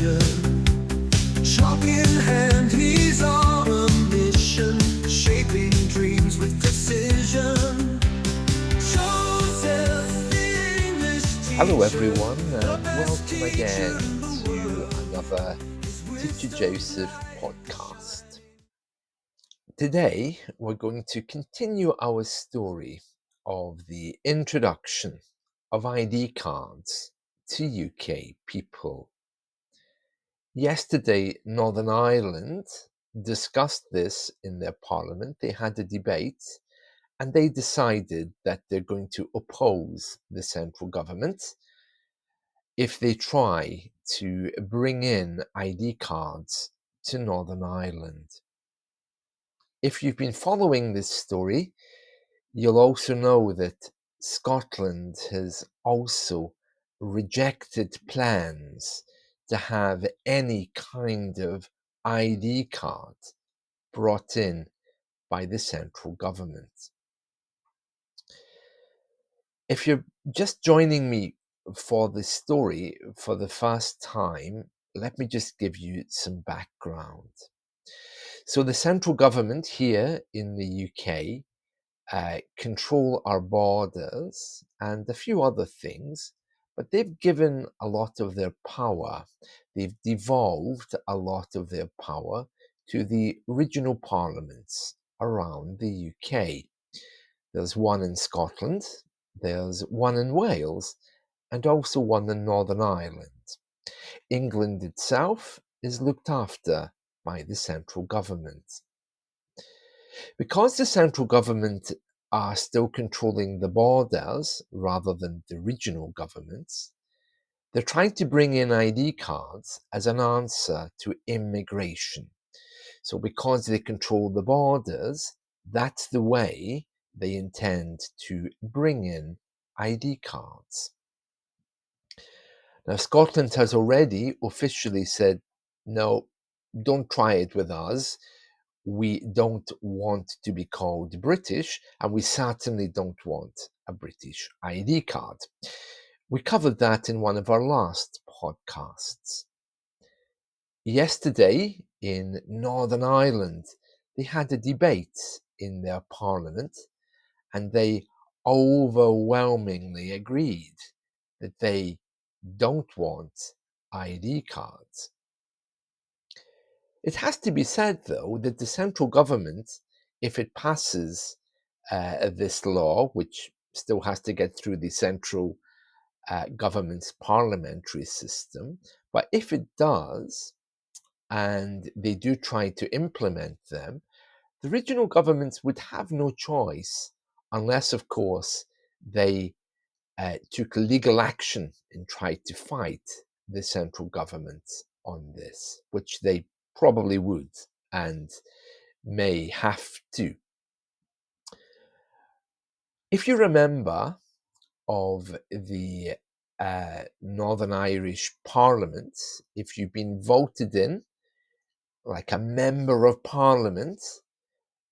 nation. Chalk in hand, he's on a mission, shaping dreams with precision. Joseph, the English Hello teacher, everyone the and best welcome teacher again in the to world, another is with Teacher Joseph podcast. Today we're going to continue our story of the introduction of ID cards to UK people. Yesterday, Northern Ireland discussed this in their parliament. They had a debate and they decided that they're going to oppose the central government if they try to bring in ID cards to Northern Ireland. If you've been following this story, you'll also know that Scotland has also rejected plans to have any kind of ID card brought in by the central government. If you're just joining me for this story for the first time, let me just give you some background. So the central government here in the UK control our borders and a few other things, but they've given a lot of their power. They've devolved a lot of their power to the regional parliaments around the UK. There's one in Scotland, there's one in Wales, and also one in Northern Ireland. England itself is looked after by the central government. Because the central government are still controlling the borders rather than the regional governments, they're trying to bring in ID cards as an answer to immigration. So because they control the borders, that's the way they intend to bring in ID cards. Now, Scotland has already officially said, no, don't try it with us. We don't want to be called British, and we certainly don't want a British ID card. We covered that in one of our last podcasts. Yesterday in Northern Ireland, they had a debate in their parliament and they overwhelmingly agreed that they don't want ID cards. It has to be said, though, that the central government, if it passes this law, which still has to get through the central government's parliamentary system, but if it does, and they do try to implement them, the regional governments would have no choice unless, of course, they took legal action and tried to fight the central government on this, which they probably would and may have to. If you remember of the Northern Irish Parliament, if you've been voted in like a member of Parliament,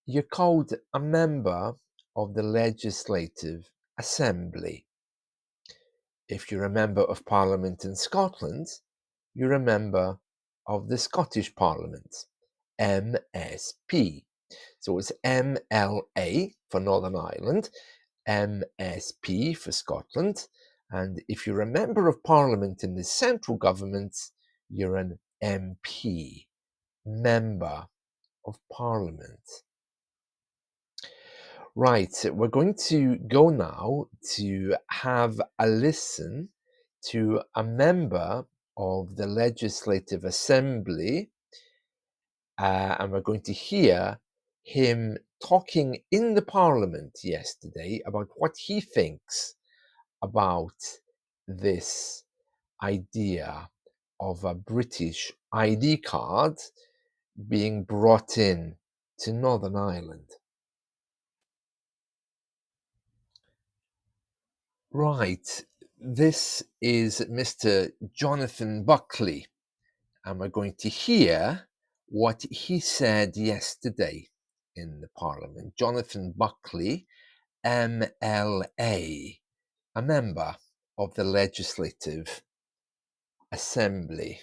you're called a member of the Legislative Assembly. If you're a member of Parliament in Scotland, you're a member of the Scottish Parliament, MSP. So it's MLA for Northern Ireland, MSP for Scotland, and if you're a member of Parliament in the central government, you're an MP, Member of Parliament. Right, we're going to go now to have a listen to a member of the Legislative Assembly, and we're going to hear him talking in the Parliament yesterday about what he thinks about this idea of a British ID card being brought in to Northern Ireland. Right, this is Mr. Jonathan Buckley, and we're going to hear what he said yesterday in the Parliament. Jonathan Buckley, MLA, a member of the Legislative Assembly.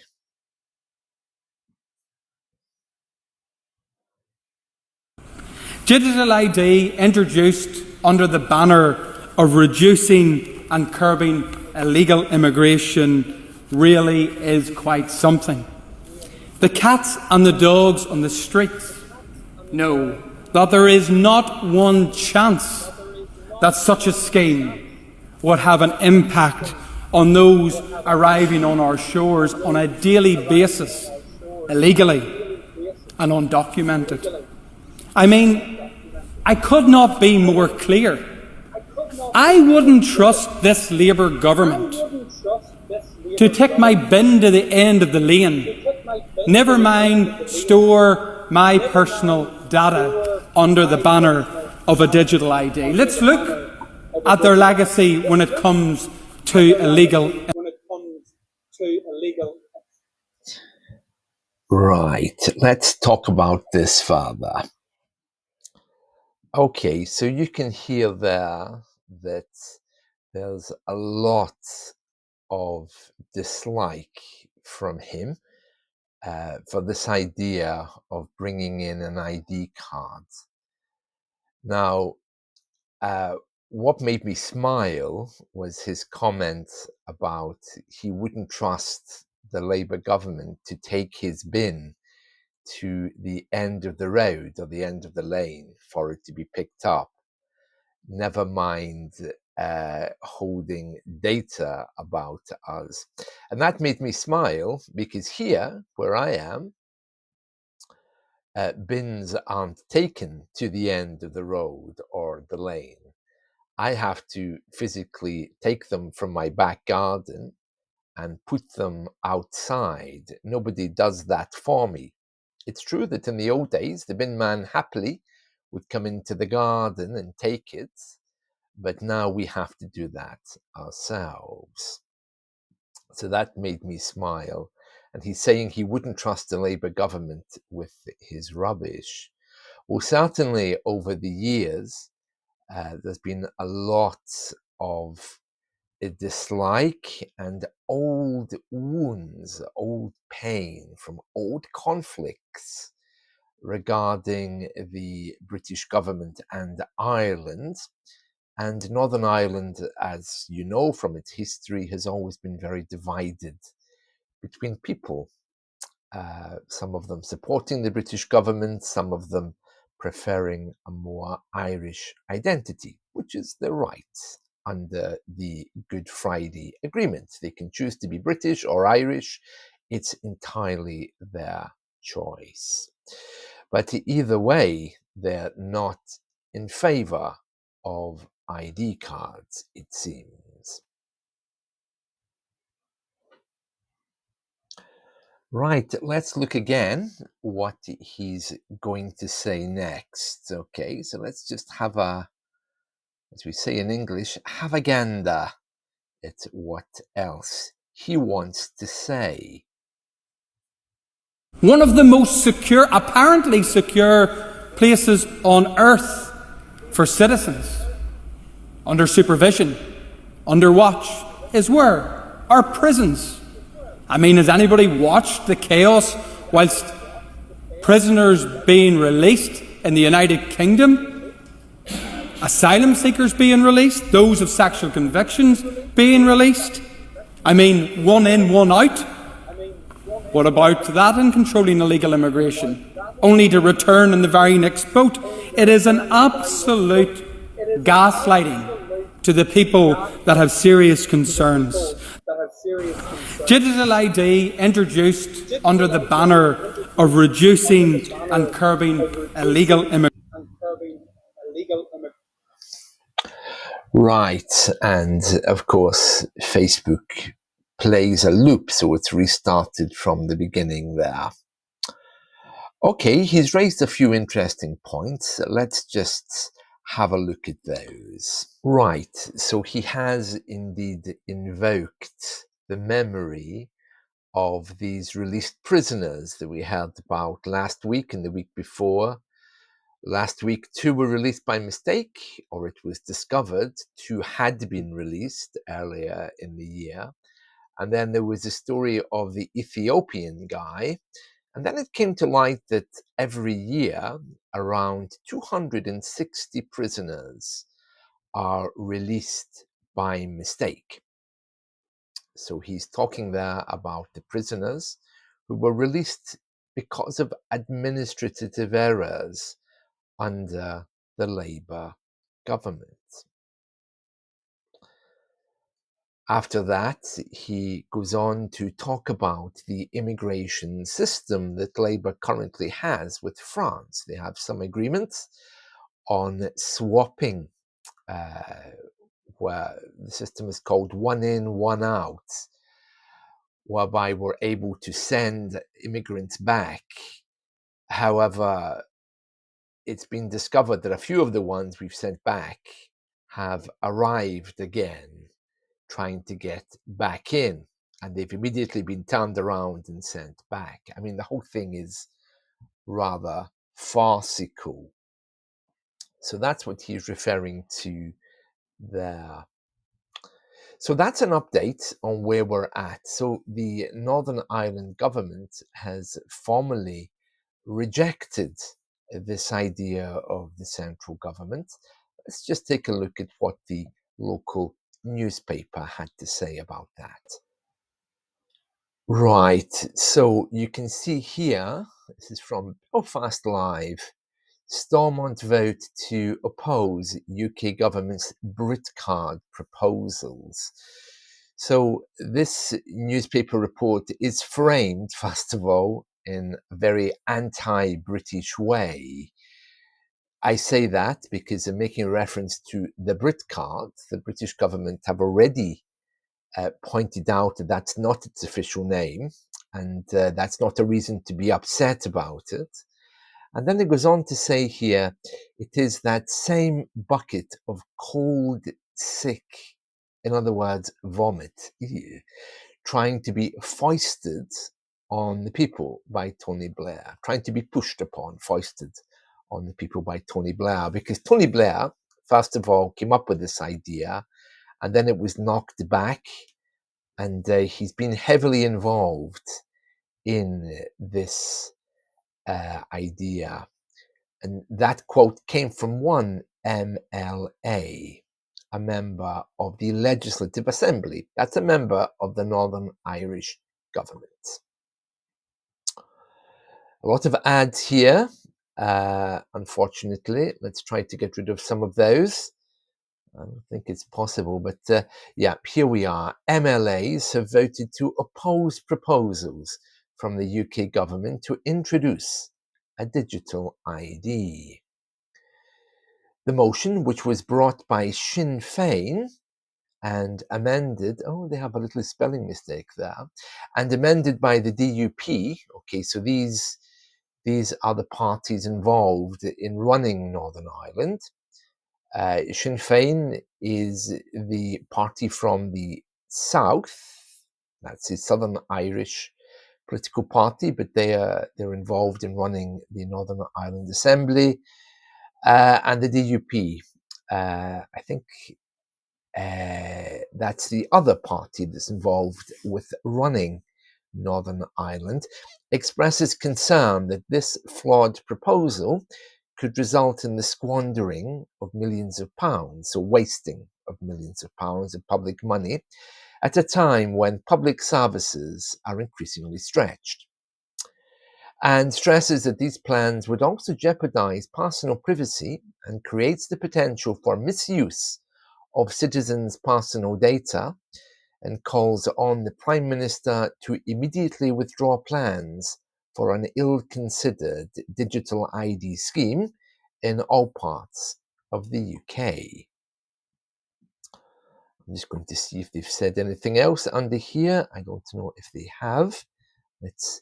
Digital ID introduced under the banner of reducing and curbing illegal immigration really is quite something. The cats and the dogs on the streets know that there is not one chance that such a scheme would have an impact on those arriving on our shores on a daily basis, illegally and undocumented. I mean, I could not be more clear. I wouldn't trust this Labour government to take my bin to the end of the lane, never mind store my personal data under the banner of a digital ID. Let's look at their legacy when it comes to illegal. Right, let's talk about this further. Okay, so you can hear there that there's a lot of dislike from him for this idea of bringing in an ID card. Now, what made me smile was his comment about he wouldn't trust the Labour government to take his bin to the end of the road or the end of the lane for it to be picked up. Never mind holding data about us. And that made me smile because here, where I am, bins aren't taken to the end of the road or the lane. I have to physically take them from my back garden and put them outside. Nobody does that for me. It's true that in the old days, the bin man happily would come into the garden and take it, but now we have to do that ourselves. So that made me smile. And he's saying he wouldn't trust the Labour government with his rubbish. Well, certainly over the years, there's been a lot of a dislike and old wounds, old pain from old conflicts regarding the British government and Ireland. And Northern Ireland, as you know from its history, has always been very divided between people. Some of them supporting the British government, some of them preferring a more Irish identity, which is their right under the Good Friday Agreement. They can choose to be British or Irish. It's entirely their choice. But either way, they're not in favour of ID cards, it seems. Right, let's look again what he's going to say next. Okay, so let's just have a, as we say in English, have a gander at what else he wants to say. One of the most secure, apparently secure places on earth for citizens, under supervision, under watch, is where? Our prisons. I mean, has anybody watched the chaos whilst prisoners being released in the United Kingdom? Asylum seekers being released? Those of sexual convictions being released? I mean, one in, one out? What about that in controlling illegal immigration? Only to return in the very next boat. It is an absolute gaslighting to the people that have serious concerns. Digital ID introduced under the banner of reducing and curbing illegal immigration. Right, and of course, Facebook plays a loop, so it's restarted from the beginning there. Okay, he's raised a few interesting points. Let's just have a look at those. Right, so he has indeed invoked the memory of these released prisoners that we heard about last week and the week before. Last week, 2 were released by mistake, or it was discovered 2 had been released earlier in the year. And then there was the story of the Ethiopian guy And then it came to light that every year, around 260 prisoners are released by mistake. So he's talking there about the prisoners who were released because of administrative errors under the Labour government. After that, he goes on to talk about the immigration system that Labour currently has with France. They have some agreements on swapping, where the system is called one in, one out, whereby we're able to send immigrants back. However, it's been discovered that a few of the ones we've sent back have arrived again, trying to get back in, and they've immediately been turned around and sent back. I mean, the whole thing is rather farcical. So that's what he's referring to there. So that's an update on where we're at. So the Northern Ireland government has formally rejected this idea of the central government. Let's just take a look at what the local newspaper had to say about that. Right, so you can see here, this is from Belfast Live, Stormont vote to oppose UK government's Brit card proposals. So this newspaper report is framed, first of all, in a very anti-British way. I say that because I'm making a reference to the Brit card. The British government have already pointed out that that's not its official name, and that's not a reason to be upset about it. And then it goes on to say here, it is that same bucket of cold, sick, in other words, vomit, trying to be foisted on the people by Tony Blair, trying to be pushed upon, foisted on the people by Tony Blair. Because Tony Blair, first of all, came up with this idea, and then it was knocked back, and he's been heavily involved in this idea. And that quote came from one MLA, a member of the Legislative Assembly. That's a member of the Northern Irish government. A lot of ads here, unfortunately. Let's try to get rid of some of those. I don't think it's possible, but yeah, here we are. MLAs have voted to oppose proposals from the UK government to introduce a digital ID. The motion, which was brought by Sinn Féin and amended, oh, they have a little spelling mistake there, and amended by the DUP. Okay, so these are the parties involved in running Northern Ireland. Sinn Féin is the party from the south, that's the Southern Irish political party, but they're involved in running the Northern Ireland Assembly, and the DUP. I think that's the other party that's involved with running Northern Ireland, expresses concern that this flawed proposal could result in the squandering of millions of pounds, so wasting of millions of pounds of public money, at a time when public services are increasingly stretched. And stresses that these plans would also jeopardize personal privacy and creates the potential for misuse of citizens' personal data, and calls on the Prime Minister to immediately withdraw plans for an ill-considered digital ID scheme in all parts of the UK. I'm just going to see if they've said anything else under here. I don't know if they have. Let's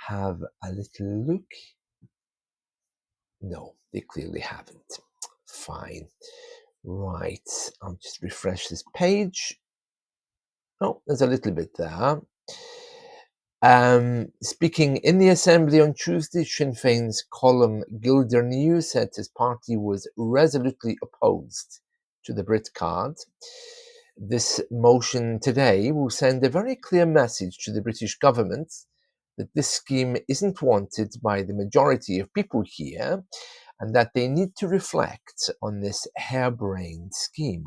have a little look. No, they clearly haven't. Fine. Right, I'll just refresh this page. Oh, there's a little bit there. Speaking in the Assembly on Tuesday, Sinn Féin's Colm Gildernew said his party was resolutely opposed to the Brit card. This motion today will send a very clear message to the British government that this scheme isn't wanted by the majority of people here, and that they need to reflect on this harebrained scheme.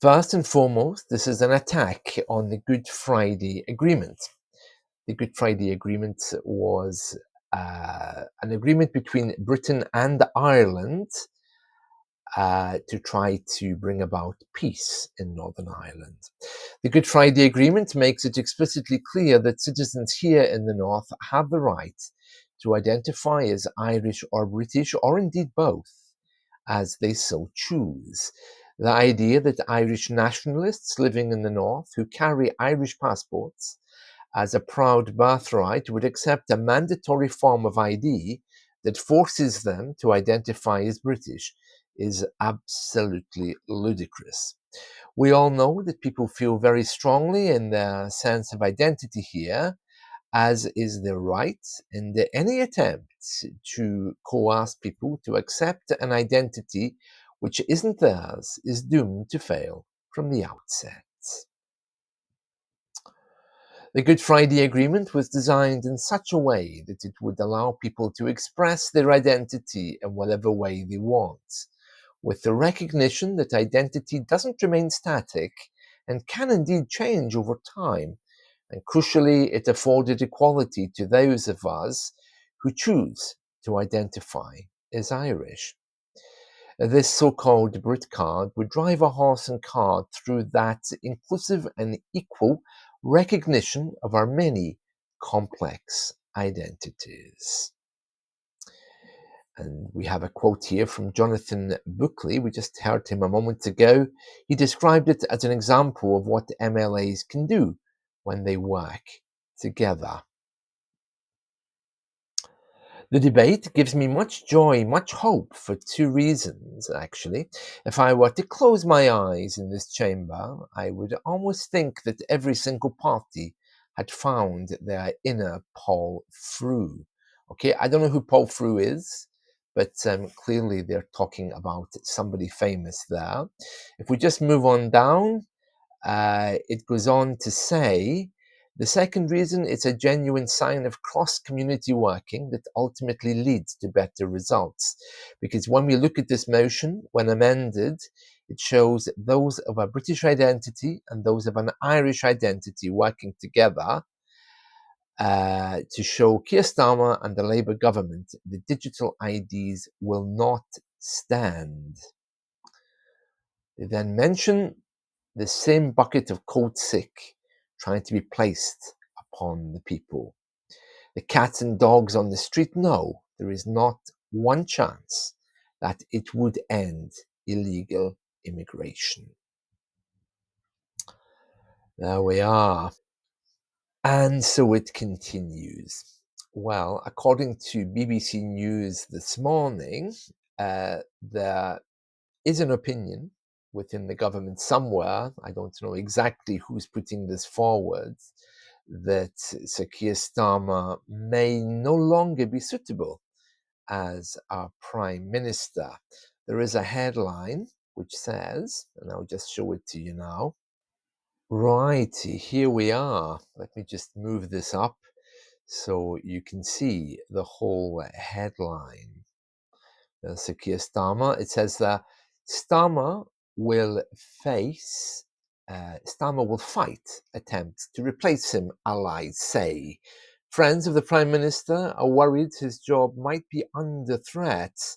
First and foremost, this is an attack on the Good Friday Agreement. The Good Friday Agreement was an agreement between Britain and Ireland to try to bring about peace in Northern Ireland. The Good Friday Agreement makes it explicitly clear that citizens here in the North have the right to identify as Irish or British, or indeed both, as they so choose. The idea that Irish nationalists living in the North who carry Irish passports as a proud birthright would accept a mandatory form of ID that forces them to identify as British is absolutely ludicrous. We all know that people feel very strongly in their sense of identity here, as is their right, and any attempt to coerce people to accept an identity which isn't theirs is doomed to fail from the outset. The Good Friday Agreement was designed in such a way that it would allow people to express their identity in whatever way they want, with the recognition that identity doesn't remain static and can indeed change over time. And crucially, it afforded equality to those of us who choose to identify as Irish. This so-called Brit card would drive a horse and cart through that inclusive and equal recognition of our many complex identities. And we have a quote here from Jonathan Buckley. We just heard him a moment ago. He described it as an example of what MLAs can do when they work together. The debate gives me much joy, much hope, for two reasons, actually. If I were to close my eyes in this chamber, I would almost think that every single party had found their inner Paul Frew. Okay, I don't know who Paul Frew is, but clearly they're talking about somebody famous there. If we just move on down, it goes on to say, the second reason, it's a genuine sign of cross-community working that ultimately leads to better results. Because when we look at this motion, when amended, it shows those of a British identity and those of an Irish identity working together to show Keir Starmer and the Labour government the digital IDs will not stand. They then mention the same bucket of cold sick trying to be placed upon the people. The cats and dogs on the street know there is not one chance that it would end illegal immigration. There we are. And so it continues. Well, according to BBC News this morning, there is an opinion within the government somewhere, I don't know exactly who's putting this forward, that Sir Keir Starmer may no longer be suitable as our Prime Minister. There is a headline which says, and I'll just show it to you now. Right, here we are. Let me just move this up so you can see the whole headline. Sir Keir Starmer. It says that Starmer will fight attempts to replace him, allies say. Friends of the Prime Minister are worried his job might be under threat,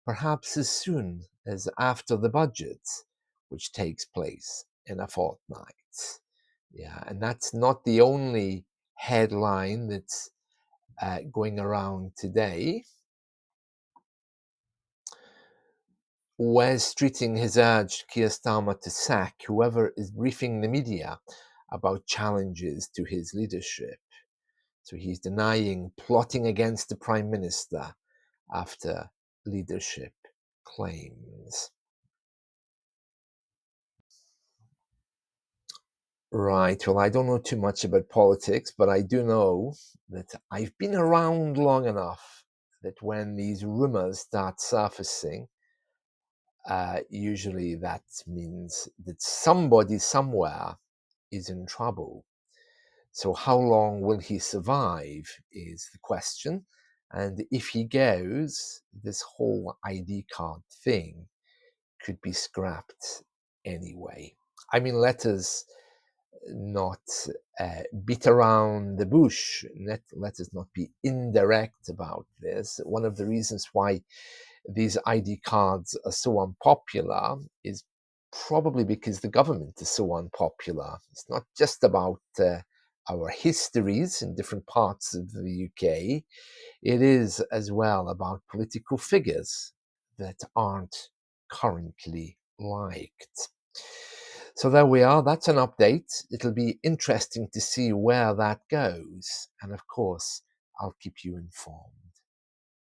perhaps as soon as after the budget, which takes place in a fortnight. Yeah, and that's not the only headline that's going around today. Wes Streeting has urged Keir Starmer to sack whoever is briefing the media about challenges to his leadership. So he's denying plotting against the Prime Minister after leadership claims. Right, well, I don't know too much about politics, but I do know that I've been around long enough that when these rumors start surfacing, usually that means that somebody somewhere is in trouble. So how long will he survive is the question. And if he goes, this whole ID card thing could be scrapped anyway. I mean, let us not beat around the bush. Let us not be indirect about this. One of the reasons why these ID cards are so unpopular is probably because the government is so unpopular. It's not just about our histories in different parts of the UK. It is as well about political figures that aren't currently liked. So there we are. That's an update. It'll be interesting to see where that goes. And of course, I'll keep you informed.